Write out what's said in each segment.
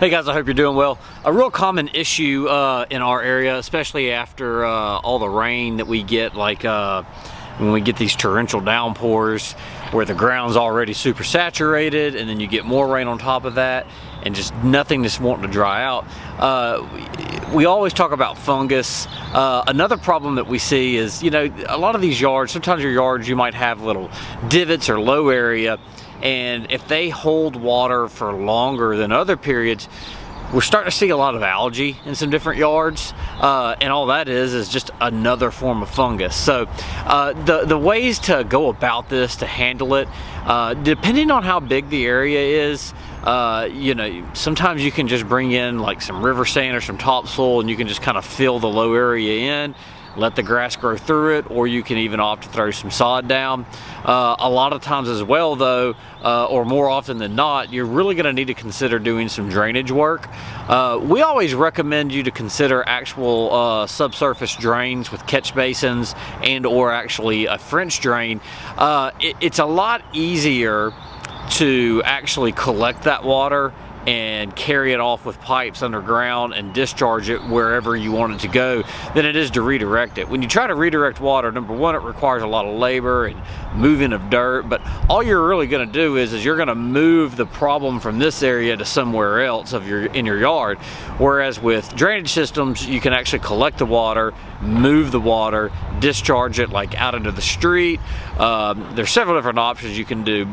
Hey guys, I hope you're doing well. A real common issue in our area, especially after all the rain that we get, like when we get these torrential downpours where the ground's already super saturated and then you get more rain on top of that and just nothing just wanting to dry out. We always talk about fungus. Another problem that we see is, a lot of these yards, sometimes your yards, you might have little divots or low area, and if they hold water for longer than other periods, we're starting to see a lot of algae in some different yards, and all that is just another form of fungus. So the ways to go about this, to handle it, depending on how big the area is, sometimes you can just bring in like some river sand or some topsoil and you can just kind of fill the low area in, let the grass grow through it, or you can even opt to throw some sod down. A lot of times as well though, or more often than not, you're really going to need to consider doing some drainage work. We always recommend you to consider actual subsurface drains with catch basins and or actually a French drain. It's a lot easier to actually collect that water and carry it off with pipes underground and discharge it wherever you want it to go than it is to redirect it. When you try to redirect water, number one, it requires a lot of labor and moving of dirt, but all you're really going to do is you're going to move the problem from this area to somewhere else in your yard. Whereas with drainage systems, you can actually collect the water, move the water, discharge it like out into the street. There's several different options you can do.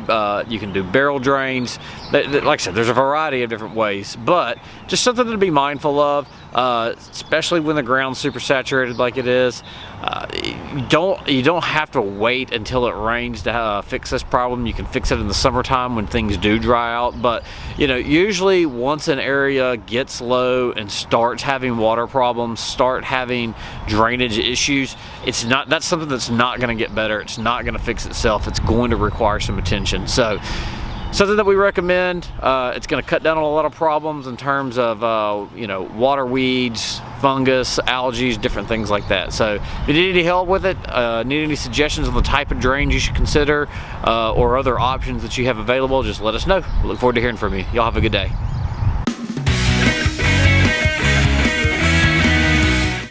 You can do barrel drains. Like I said, there's a variety of different ways, but just something to be mindful of, especially when the ground's super saturated like it is. You don't have to wait until it rains to fix this problem. You can fix it in the summertime when things do dry out, but usually once an area gets low and starts having water problems, start having drainage issues, that's something that's not going to get better. It's not going to fix itself. It's going to require some attention. So something that we recommend. It's going to cut down on a lot of problems in terms of water weeds, fungus, algae, different things like that. So if you need any help with it, need any suggestions on the type of drains you should consider, or other options that you have available, just let us know. We look forward to hearing from you. Y'all have a good day.